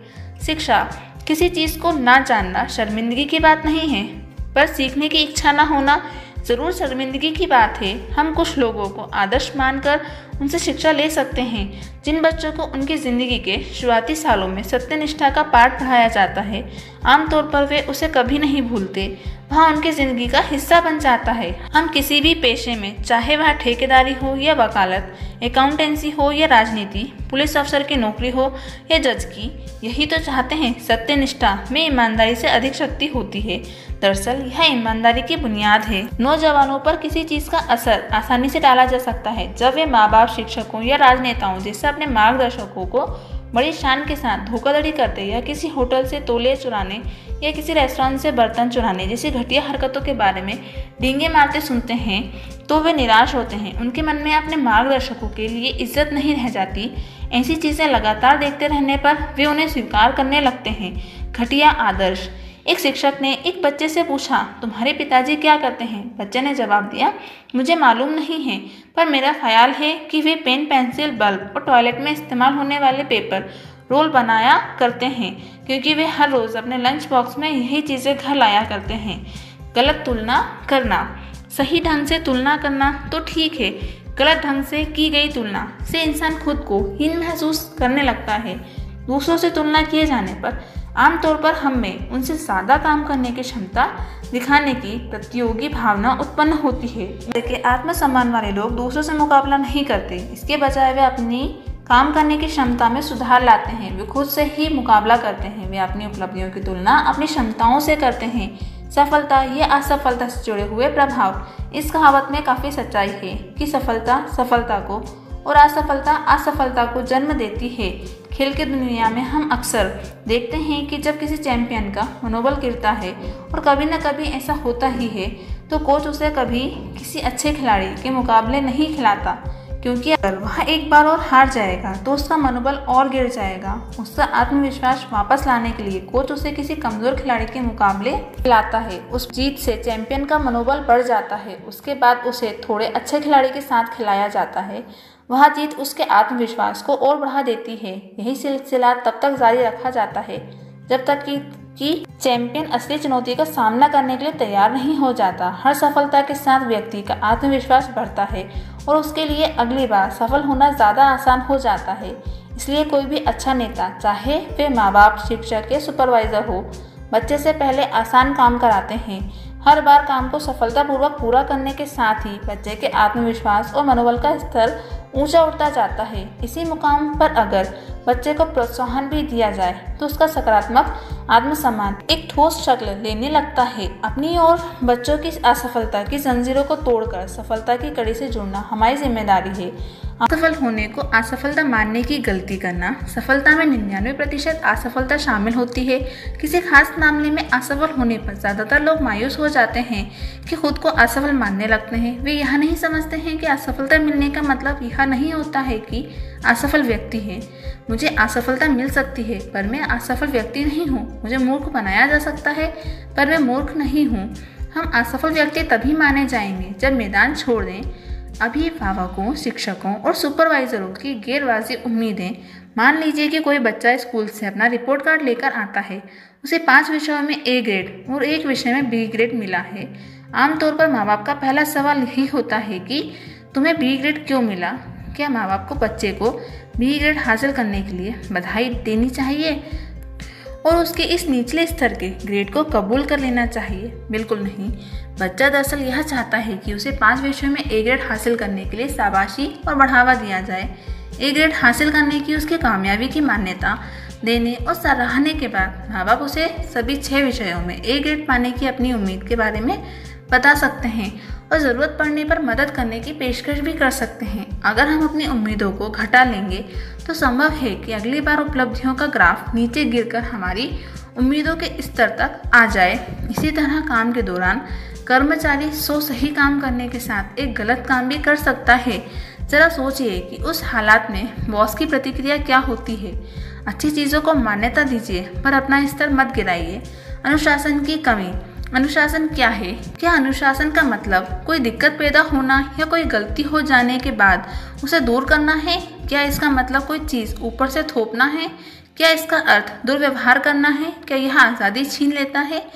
Speaker 1: शिक्षा। किसी चीज़ को ना जानना शर्मिंदगी की बात नहीं है, पर सीखने की इच्छा ना होना ज़रूर शर्मिंदगी की बात है। हम कुछ लोगों को आदर्श मानकर उनसे शिक्षा ले सकते हैं। जिन बच्चों को उनकी ज़िंदगी के शुरुआती सालों में सत्यनिष्ठा का पाठ पढ़ाया जाता है, आमतौर पर वे उसे कभी नहीं भूलते। वह उनकी ज़िंदगी का हिस्सा बन जाता है। हम किसी भी पेशे में, चाहे वह ठेकेदारी हो या वकालत, अकाउंटेंसी हो या राजनीति, पुलिस अफसर की नौकरी हो या जज की, यही तो चाहते हैं। सत्यनिष्ठा में ईमानदारी से अधिक शक्ति होती है। दरअसल यह ईमानदारी की बुनियाद है। नौजवानों पर किसी चीज़ का असर आसानी से डाला जा सकता है जब वे माँ बाप, शिक्षकों या राजनेताओं जैसे अपने मार्गदर्शकों को बड़ी शान के साथ धोखाधड़ी करते या किसी होटल से तौलिया चुराने या किसी रेस्टोरेंट से बर्तन चुराने जैसी घटिया हरकतों के बारे में डींगे मारते सुनते हैं तो वे निराश होते हैं। उनके मन में अपने मार्गदर्शकों के लिए इज्जत नहीं रह जाती। ऐसी चीज़ें लगातार देखते रहने पर वे उन्हें स्वीकार करने लगते हैं। घटिया आदर्श। एक शिक्षक ने एक बच्चे से पूछा, तुम्हारे पिताजी क्या करते हैं? बच्चे ने जवाब दिया, मुझे मालूम नहीं है, पर मेरा ख्याल है कि वे पेन, पेंसिल, बल्ब और टॉयलेट में इस्तेमाल होने वाले पेपर रोल बनाया करते हैं, क्योंकि वे हर रोज़ अपने लंच बॉक्स में यही चीज़ें घर लाया करते हैं। गलत तुलना करना। सही ढंग से तुलना करना तो ठीक है, गलत ढंग से की गई तुलना से इंसान खुद को हीन महसूस करने लगता है। दूसरों से तुलना किए जाने पर आमतौर पर हम में उनसे ज़्यादा काम करने की क्षमता दिखाने की प्रतियोगी भावना उत्पन्न होती है। देखिए, आत्मसम्मान वाले लोग दूसरों से मुकाबला नहीं करते, इसके बजाय वे अपनी काम करने की क्षमता में सुधार लाते हैं। वे खुद से ही मुकाबला करते हैं। वे अपनी उपलब्धियों की तुलना अपनी क्षमताओं से करते हैं। सफलता या असफलता से जुड़े हुए प्रभाव। इस कहावत में काफ़ी सच्चाई है कि सफलता सफलता को और असफलता असफलता को जन्म देती है। खेल की दुनिया में हम अक्सर देखते हैं कि जब किसी चैंपियन का मनोबल गिरता है, और कभी न कभी ऐसा होता ही है, तो कोच उसे कभी किसी अच्छे खिलाड़ी के मुकाबले नहीं खिलाता, क्योंकि अगर वह एक बार और हार जाएगा तो उसका मनोबल और गिर जाएगा। उसका आत्मविश्वास वापस लाने के लिए कोच उसे किसी कमज़ोर खिलाड़ी के मुकाबले खिलाता है। उस जीत से चैंपियन का मनोबल बढ़ जाता है। उसके बाद उसे थोड़े अच्छे खिलाड़ी के साथ खिलाया जाता है। वह जीत उसके आत्मविश्वास को और बढ़ा देती है। यही सिलसिला तब तक जारी रखा जाता है जब तक कि चैंपियन असली चुनौती का सामना करने के लिए तैयार नहीं हो जाता। हर सफलता के साथ व्यक्ति का आत्मविश्वास बढ़ता है और उसके लिए अगली बार सफल होना ज़्यादा आसान हो जाता है। इसलिए कोई भी अच्छा नेता, चाहे वे माँ बाप, शिक्षक या सुपरवाइज़र हो, बच्चे से पहले आसान काम कराते हैं। हर बार काम को सफलतापूर्वक पूरा करने के साथ ही बच्चे के आत्मविश्वास और मनोबल का स्तर ऊंचा उठता जाता है। इसी मुकाम पर अगर बच्चे को प्रोत्साहन भी दिया जाए तो उसका सकारात्मक आत्मसम्मान एक ठोस शक्ल लेने लगता है। अपनी और बच्चों की असफलता की जंजीरों को तोड़कर सफलता की कड़ी से जुड़ना हमारी जिम्मेदारी है। असफल होने को असफलता मानने की गलती करना। सफलता में 99% असफलता शामिल होती है। किसी खास मामले में असफल होने पर ज़्यादातर लोग मायूस हो जाते हैं कि खुद को असफल मानने लगते हैं। वे यह नहीं समझते हैं कि असफलता मिलने का मतलब यह नहीं होता है कि असफल व्यक्ति है। मुझे असफलता मिल सकती है पर मैं असफल व्यक्ति नहीं हूँ। मुझे मूर्ख बनाया जा सकता है पर मैं मूर्ख नहीं हूँ। हम असफल व्यक्ति तभी माने जाएंगे जब मैदान छोड़ दें अभिभावकों, शिक्षकों और सुपरवाइजरों की गैरवाजिब उम्मीदें। मान लीजिए कि कोई बच्चा स्कूल से अपना रिपोर्ट कार्ड लेकर आता है। उसे 5 विषयों में A ग्रेड और एक विषय में B ग्रेड मिला है। आमतौर पर माँ बाप का पहला सवाल यही होता है कि तुम्हें B ग्रेड क्यों मिला? क्या माँ बाप को बच्चे को B ग्रेड हासिल करने के लिए बधाई देनी चाहिए और उसके इस निचले स्तर के ग्रेड को कबूल कर लेना चाहिए? बिल्कुल नहीं। बच्चा दरअसल यह चाहता है कि उसे 5 विषयों में A ग्रेड हासिल करने के लिए शाबाशी और बढ़ावा दिया जाए। A ग्रेड हासिल करने की उसकी कामयाबी की मान्यता देने और सराहने के बाद माँ बाप उसे सभी 6 विषयों में A ग्रेड पाने की अपनी उम्मीद के बारे में बता सकते हैं और ज़रूरत पड़ने पर मदद करने की पेशकश भी कर सकते हैं। अगर हम अपनी उम्मीदों को घटा लेंगे तो संभव है कि अगली बार उपलब्धियों का ग्राफ नीचे गिरकर हमारी उम्मीदों के स्तर तक आ जाए। इसी तरह काम के दौरान कर्मचारी 100 सही काम करने के साथ एक गलत काम भी कर सकता है। जरा सोचिए कि उस हालात में बॉस की प्रतिक्रिया क्या होती है। अच्छी चीज़ों को मान्यता दीजिए पर अपना स्तर मत गिराइए। अनुशासन की कमी। अनुशासन क्या है? क्या अनुशासन का मतलब कोई दिक्कत पैदा होना या कोई गलती हो जाने के बाद उसे दूर करना है? क्या इसका मतलब कोई चीज़ ऊपर से थोपना है? क्या इसका अर्थ दुर्व्यवहार करना है? क्या यह आज़ादी छीन लेता है?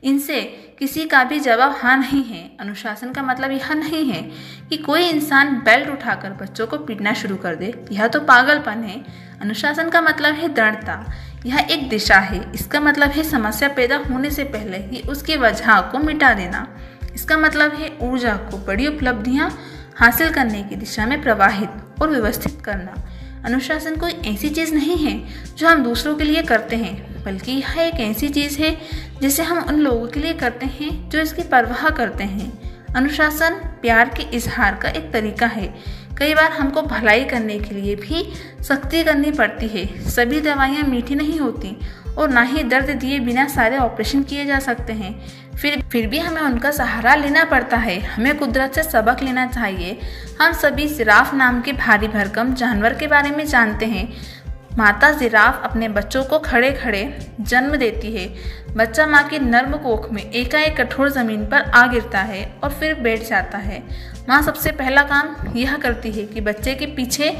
Speaker 1: इनसे किसी का भी जवाब हाँ नहीं है। अनुशासन का मतलब यह नहीं है कि कोई इंसान बेल्ट उठाकर बच्चों को पीटना शुरू कर दे। यह तो पागलपन है। अनुशासन का मतलब है दृढ़ता। यह एक दिशा है। इसका मतलब है समस्या पैदा होने से पहले ही उसकी वजह को मिटा देना। इसका मतलब है ऊर्जा को बड़ी उपलब्धियां हासिल करने की दिशा में प्रवाहित और व्यवस्थित करना। अनुशासन कोई ऐसी चीज़ नहीं है जो हम दूसरों के लिए करते हैं, बल्कि यह एक ऐसी चीज़ है जिसे हम उन लोगों के लिए करते हैं जो इसकी परवाह करते हैं। अनुशासन प्यार के इजहार का एक तरीका है। कई बार हमको भलाई करने के लिए भी सख्ती करनी पड़ती है। सभी दवाइयाँ मीठी नहीं होती और ना ही दर्द दिए बिना सारे ऑपरेशन किए जा सकते हैं। फिर भी हमें उनका सहारा लेना पड़ता है। हमें कुदरत से सबक लेना चाहिए। हम सभी जिराफ नाम के भारी भरकम जानवर के बारे में जानते हैं। माता जिराफ अपने बच्चों को खड़े खड़े जन्म देती है। बच्चा माँ की नर्म कोख में एकाएक कठोर जमीन पर आ गिरता है और फिर बैठ जाता है। माँ सबसे पहला काम यह करती है कि बच्चे के पीछे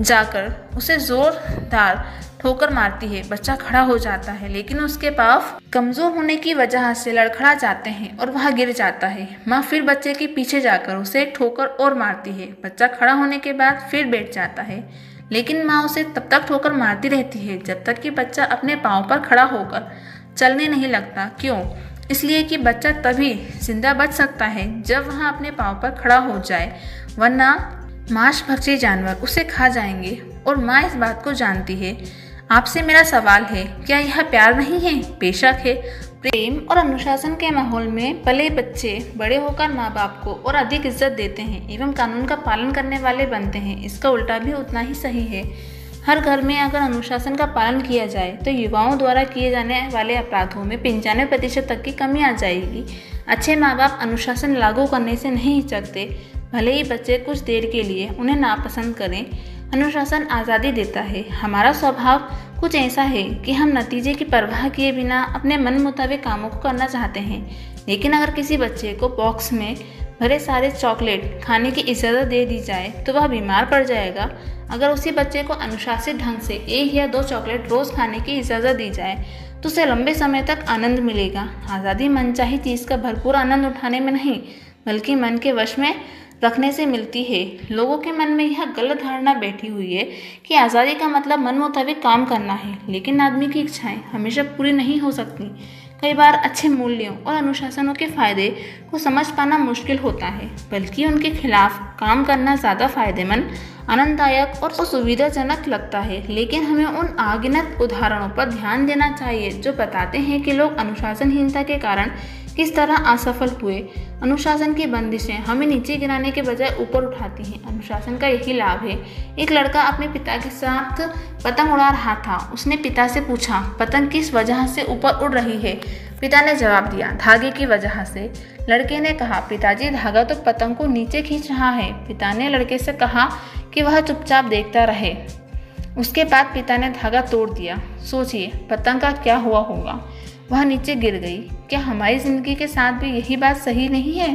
Speaker 1: जाकर उसे जोरदार ठोकर मारती है। बच्चा खड़ा हो जाता है, लेकिन उसके पाँव कमजोर होने की वजह से लड़खड़ा जाते हैं और वह गिर जाता है। माँ फिर बच्चे के पीछे जाकर उसे एक ठोकर और मारती है। बच्चा खड़ा होने के बाद फिर बैठ जाता है, लेकिन माँ उसे तब तक ठोकर मारती रहती है जब तक कि बच्चा अपने पाँव पर खड़ा होकर चलने नहीं लगता। क्यों? इसलिए कि बच्चा तभी जिंदा बच सकता है जब वह अपने पाँव पर खड़ा हो जाए, वरना मांसभक्षी जानवर उसे खा जाएंगे। और माँ इस बात को जानती है। आपसे मेरा सवाल है, क्या यह प्यार नहीं है? बेशक है। प्रेम और अनुशासन के माहौल में पले बच्चे बड़े होकर माँ बाप को और अधिक इज्जत देते हैं एवं कानून का पालन करने वाले बनते हैं। इसका उल्टा भी उतना ही सही है। हर घर में अगर अनुशासन का पालन किया जाए तो युवाओं द्वारा किए जाने वाले अपराधों में 95% तक की कमी आ जाएगी। अच्छे माँ बाप अनुशासन लागू करने से नहीं हिचकते, भले ही बच्चे कुछ देर के लिए उन्हें नापसंद करें। अनुशासन आज़ादी देता है। हमारा स्वभाव कुछ ऐसा है कि हम नतीजे की परवाह किए बिना अपने मन मुताबिक कामों को करना चाहते हैं। लेकिन अगर किसी बच्चे को बॉक्स में भरे सारे चॉकलेट खाने की इजाज़त दे दी जाए तो वह बीमार पड़ जाएगा। अगर उसी बच्चे को अनुशासित ढंग से 1 या 2 चॉकलेट रोज़ खाने की इजाज़त दी जाए तो उसे लंबे समय तक आनंद मिलेगा। आज़ादी मनचाही चीज़ का भरपूर आनंद उठाने में नहीं, बल्कि मन के वश में रखने से मिलती है। लोगों के मन में यह गलत धारणा बैठी हुई है कि आज़ादी का मतलब मन मुताबिक काम करना है, लेकिन आदमी की इच्छाएं हमेशा पूरी नहीं हो सकती। कई बार अच्छे मूल्यों और अनुशासनों के फायदे को समझ पाना मुश्किल होता है, बल्कि उनके खिलाफ काम करना ज़्यादा फायदेमंद, आनंददायक और सुविधाजनक लगता है। लेकिन हमें उन अगिनत उदाहरणों पर ध्यान देना चाहिए जो बताते हैं कि लोग अनुशासनहीनता के कारण किस तरह असफल हुए। अनुशासन की बंदिशें हमें नीचे गिराने के बजाय ऊपर उठाती हैं। अनुशासन का यही लाभ है। एक लड़का अपने पिता के साथ पतंग उड़ा रहा था। उसने पिता से पूछा, पतंग किस वजह से ऊपर उड़ रही है? पिता ने जवाब दिया, धागे की वजह से। लड़के ने कहा, पिताजी धागा तो पतंग को नीचे खींच रहा है। पिता ने लड़के से कहा कि वह चुपचाप देखता रहे। उसके बाद पिता ने धागा तोड़ दिया। सोचिए पतंग का क्या हुआ होगा? वह नीचे गिर गई। क्या हमारी ज़िंदगी के साथ भी यही बात सही नहीं है?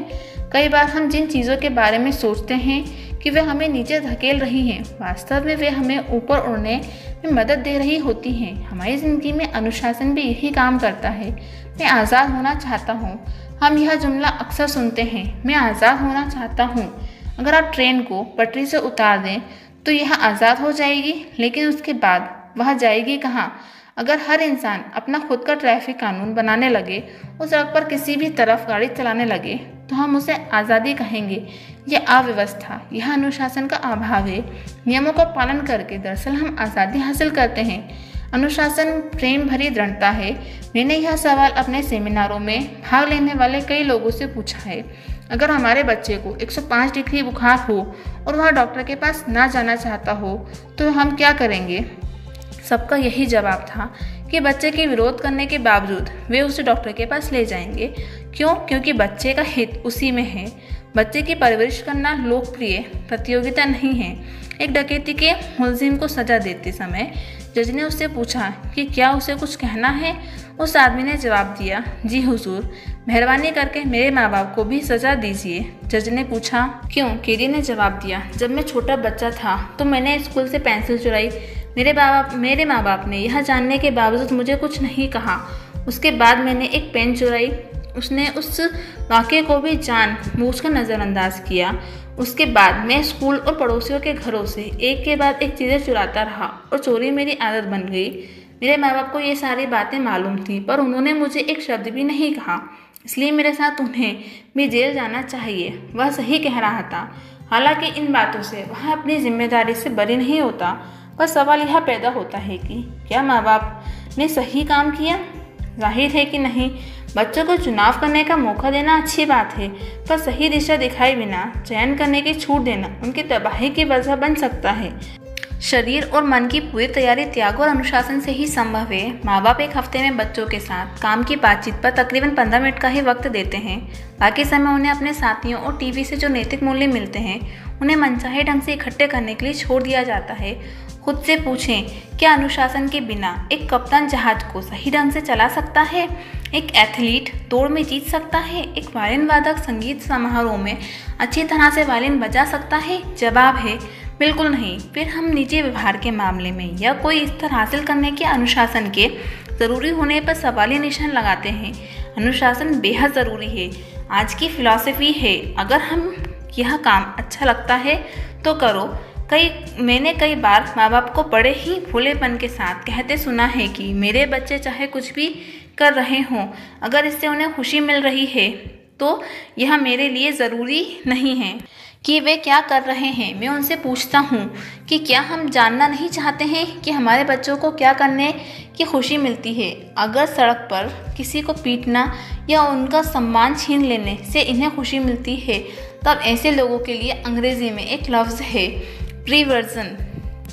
Speaker 1: कई बार हम जिन चीज़ों के बारे में सोचते हैं कि वे हमें नीचे धकेल रही हैं, वास्तव में वे हमें ऊपर उड़ने में मदद दे रही होती हैं। हमारी ज़िंदगी में अनुशासन भी यही काम करता है। मैं आज़ाद होना चाहता हूँ। हम यह जुमला अक्सर सुनते हैं, मैं आज़ाद होना चाहता हूँ। अगर आप ट्रेन को पटरी से उतार दें तो यह आज़ाद हो जाएगी, लेकिन उसके बाद वह जाएगी कहाँ? अगर हर इंसान अपना खुद का ट्रैफिक कानून बनाने लगे, उस सड़क पर किसी भी तरफ गाड़ी चलाने लगे, तो हम उसे आज़ादी कहेंगे। यह अव्यवस्था, यह अनुशासन का अभाव है। नियमों का पालन करके दरअसल हम आज़ादी हासिल करते हैं। अनुशासन प्रेम भरी दृढ़ता है। मैंने यह सवाल अपने सेमिनारों में भाग लेने वाले कई लोगों से पूछा है, अगर हमारे बच्चे को 105 डिग्री बुखार हो और वह डॉक्टर के पास ना जाना चाहता हो तो हम क्या करेंगे? सबका यही जवाब था कि बच्चे के विरोध करने के बावजूद वे उसे डॉक्टर के पास ले जाएंगे। क्यों? क्योंकि बच्चे का हित उसी में है। बच्चे की परवरिश करना लोकप्रिय प्रतियोगिता नहीं है। एक डकैती के मुलजिम को सजा देते समय जज ने उससे पूछा कि क्या उसे कुछ कहना है। उस आदमी ने जवाब दिया, जी हुजूर, मेहरबानी करके मेरे माँ बाप को भी सजा दीजिए। जज ने पूछा, क्यों? कैदी ने जवाब दिया, जब मैं छोटा बच्चा था तो मैंने स्कूल से पेंसिल चुराई। मेरे माँ बाप ने यह जानने के बावजूद मुझे कुछ नहीं कहा। उसके बाद मैंने एक पेन चुराई। उसने उस वाक़े को भी जानबूझकर नज़रअंदाज किया। उसके बाद मैं स्कूल और पड़ोसियों के घरों से एक के बाद एक चीज़ें चुराता रहा और चोरी मेरी आदत बन गई। मेरे माँ बाप को ये सारी बातें मालूम थी, पर उन्होंने मुझे एक शब्द भी नहीं कहा। इसलिए मेरे साथ उन्हें भी जेल जाना चाहिए। वह सही कह रहा था। हालांकि इन बातों से वह अपनी जिम्मेदारी से बरी नहीं होता, पर सवाल यह पैदा होता है कि क्या माँ बाप ने सही काम किया? जाहिर है कि नहीं, बच्चों को चुनाव करने का मौका देना अच्छी बात है, पर सही दिशा दिखाए बिना चयन करने की छूट देना उनकी तबाही की वजह बन सकता है। शरीर और मन की पूरी तैयारी त्याग और अनुशासन से ही संभव है। माँ बाप एक हफ्ते में बच्चों के साथ काम की बातचीत पर तकरीबन 15 मिनट का ही वक्त देते हैं। बाकी समय उन्हें अपने साथियों और टीवी से जो नैतिक मूल्य मिलते हैं उन्हें मनचाहे ढंग से इकट्ठे करने के लिए छोड़ दिया जाता है। खुद से पूछें, क्या अनुशासन के बिना एक कप्तान जहाज को सही ढंग से चला सकता है? एक एथलीट दौड़ में जीत सकता है? एक वायलिन वादक संगीत समारोह में अच्छी तरह से वायलिन बजा सकता है? जवाब है बिल्कुल नहीं। फिर हम निजी व्यवहार के मामले में या कोई स्तर हासिल करने के अनुशासन के ज़रूरी होने पर सवालिया निशान लगाते हैं। अनुशासन बेहद ज़रूरी है। आज की फिलॉसफी है, अगर हम यह काम अच्छा लगता है तो करो। मैंने कई बार माँ बाप को बड़े ही भोलेपन के साथ कहते सुना है कि मेरे बच्चे चाहे कुछ भी कर रहे हों, अगर इससे उन्हें खुशी मिल रही है तो यह मेरे लिए ज़रूरी नहीं है कि वे क्या कर रहे हैं। मैं उनसे पूछता हूँ कि क्या हम जानना नहीं चाहते हैं कि हमारे बच्चों को क्या करने की खुशी मिलती है? अगर सड़क पर किसी को पीटना या उनका सम्मान छीन लेने से इन्हें खुशी मिलती है, तब ऐसे लोगों के लिए अंग्रेजी में एक लफ्ज़ है प्रीवर्जन।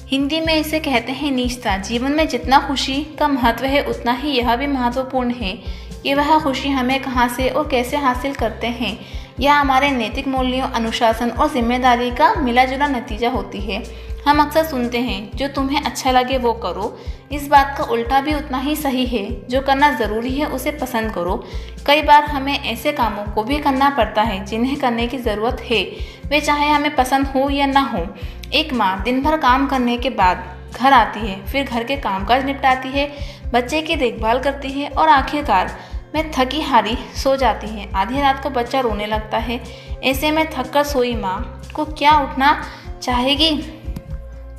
Speaker 1: हिंदी में इसे कहते हैं नीचता। जीवन में जितना खुशी का महत्व है उतना ही यह भी महत्वपूर्ण है कि वह खुशी हमें कहाँ से और कैसे हासिल करते हैं। यह हमारे नैतिक मूल्यों, अनुशासन और जिम्मेदारी का मिला जुला नतीजा होती है। हम अक्सर सुनते हैं जो तुम्हें अच्छा लगे वो करो। इस बात का उल्टा भी उतना ही सही है। जो करना ज़रूरी है उसे पसंद करो। कई बार हमें ऐसे कामों को भी करना पड़ता है जिन्हें करने की ज़रूरत है, वे चाहे हमें पसंद हो या ना हो। एक माँ दिन भर काम करने के बाद घर आती है, फिर घर के कामकाज निपटाती है, बच्चे की देखभाल करती है और आखिरकार में थकी हारी सो जाती है। आधी रात को बच्चा रोने लगता है। ऐसे में थककर सोई माँ को क्या उठना चाहेगी?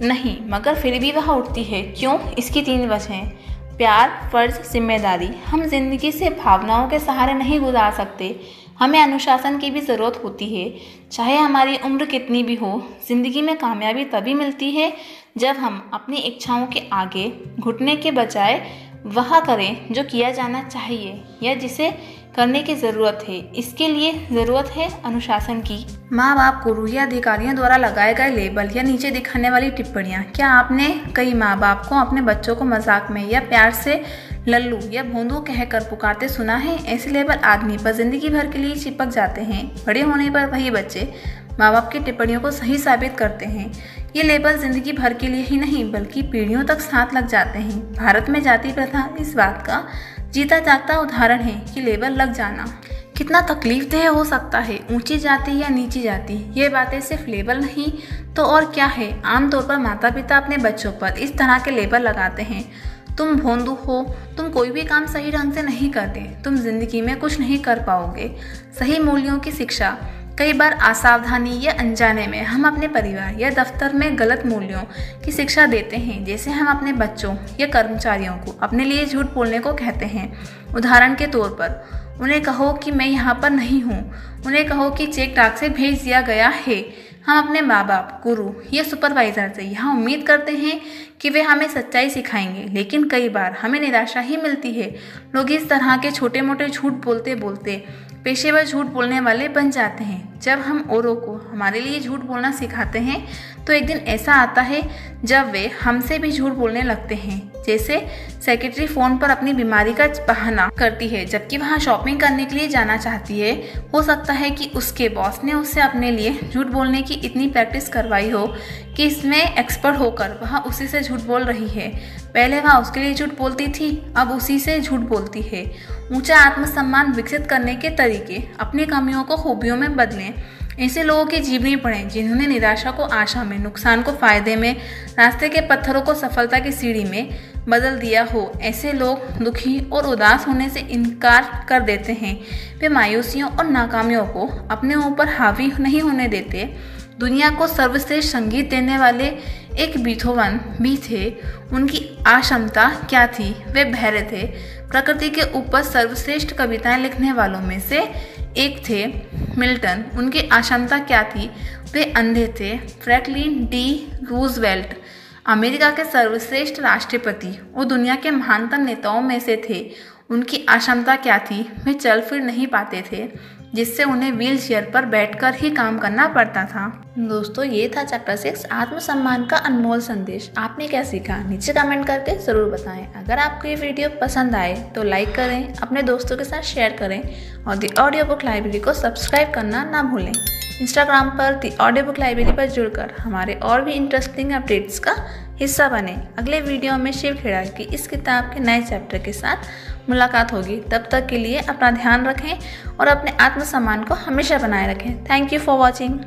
Speaker 1: नहीं, मगर फिर भी वह उठती है। क्यों? इसकी 3 वजहें। प्यार, फर्ज, जिम्मेदारी। हम जिंदगी से भावनाओं के सहारे नहीं गुजार सकते। हमें अनुशासन की भी ज़रूरत होती है, चाहे हमारी उम्र कितनी भी हो। ज़िंदगी में कामयाबी तभी मिलती है जब हम अपनी इच्छाओं के आगे घुटने के बजाय वह करें जो किया जाना चाहिए या जिसे करने की ज़रूरत है। इसके लिए ज़रूरत है अनुशासन की। माँ बाप, गुरु या अधिकारियों द्वारा लगाए गए लेबल या नीचे दिखाने वाली टिप्पणियाँ। क्या आपने कई माँ बाप को अपने बच्चों को मजाक में या प्यार से लल्लू या भोंदू कहकर पुकारते सुना है? ऐसे लेबल आदमी पर जिंदगी भर के लिए चिपक जाते हैं। बड़े होने पर वही बच्चे माँ बाप की टिप्पणियों को सही साबित करते हैं। ये लेबल जिंदगी भर के लिए ही नहीं बल्कि पीढ़ियों तक साथ लग जाते हैं। भारत में जाति प्रथा इस बात का जीता जागता उदाहरण है कि लेबल लग जाना कितना तकलीफदेह हो सकता है। ऊंची जाति या नीची जाति, ये बातें सिर्फ लेबल नहीं तो और क्या है। आमतौर पर माता पिता अपने बच्चों पर इस तरह के लेबल लगाते हैं। तुम भोंदू हो, तुम कोई भी काम सही ढंग से नहीं करते, तुम जिंदगी में कुछ नहीं कर पाओगे। सही मूल्यों की शिक्षा। कई बार असावधानी या अनजाने में हम अपने परिवार या दफ्तर में गलत मूल्यों की शिक्षा देते हैं। जैसे हम अपने बच्चों या कर्मचारियों को अपने लिए झूठ बोलने को कहते हैं। उदाहरण के तौर पर, उन्हें कहो कि मैं यहाँ पर नहीं हूँ, उन्हें कहो कि चेक डाक से भेज दिया गया है। हम अपने माँ बाप, गुरु या सुपरवाइजर से यहाँ उम्मीद करते हैं कि वे हमें सच्चाई सिखाएंगे, लेकिन कई बार हमें निराशा ही मिलती है। लोग इस तरह के छोटे मोटे झूठ बोलते बोलते पेशेवर झूठ बोलने वाले बन जाते हैं। जब हम औरों को हमारे लिए झूठ बोलना सिखाते हैं तो एक दिन ऐसा आता है जब वे हमसे भी झूठ बोलने लगते हैं। जैसे सेक्रेटरी फ़ोन पर अपनी बीमारी का बहाना करती है जबकि वहाँ शॉपिंग करने के लिए जाना चाहती है। हो सकता है कि उसके बॉस ने उससे अपने लिए झूठ बोलने की इतनी प्रैक्टिस करवाई हो कि इसमें एक्सपर्ट होकर वह उसी से झूठ बोल रही है। पहले वह उसके लिए झूठ बोलती थी, अब उसी से झूठ बोलती है। ऊंचा आत्मसम्मान विकसित करने के तरीके। अपनी कमियों को खूबियों में बदलें। ऐसे लोगों की जीवनी पढ़ें जिन्होंने निराशा को आशा में, नुकसान को फायदे में, रास्ते के पत्थरों को सफलता की सीढ़ी में बदल दिया हो। ऐसे लोग दुखी और उदास होने से इनकार कर देते हैं। वे मायूसियों और नाकामियों को अपने ऊपर हावी नहीं होने देते। दुनिया को सर्वश्रेष्ठ संगीत देने वाले एक बीथोवन भी थे। उनकी अक्षमता क्या थी? वे बहरे थे। प्रकृति के ऊपर सर्वश्रेष्ठ कविताएं लिखने वालों में से एक थे मिल्टन। उनकी अक्षमता क्या थी? वे अंधे थे। फ्रैंकलिन डी रूजवेल्ट अमेरिका के सर्वश्रेष्ठ राष्ट्रपति और दुनिया के महानतम नेताओं में से थे। उनकी अक्षमता क्या थी, वे चल फिर नहीं पाते थे, जिससे उन्हें व्हील चेयर पर बैठकर ही काम करना पड़ता था। दोस्तों, ये था चैप्टर 6 आत्मसम्मान का अनमोल संदेश। आपने क्या सीखा नीचे कमेंट करके ज़रूर बताएं। अगर आपको ये वीडियो पसंद आए तो लाइक करें, अपने दोस्तों के साथ शेयर करें और दी ऑडियो बुक लाइब्रेरी को सब्सक्राइब करना ना भूलें। इंस्टाग्राम पर दी ऑडियो बुक लाइब्रेरी पर जुड़कर हमारे और भी इंटरेस्टिंग अपडेट्स का हिस्सा बने। अगले वीडियो में शिव खेड़ा की इस किताब के नए चैप्टर के साथ मुलाकात होगी। तब तक के लिए अपना ध्यान रखें और अपने आत्मसम्मान को हमेशा बनाए रखें। Thank you for watching.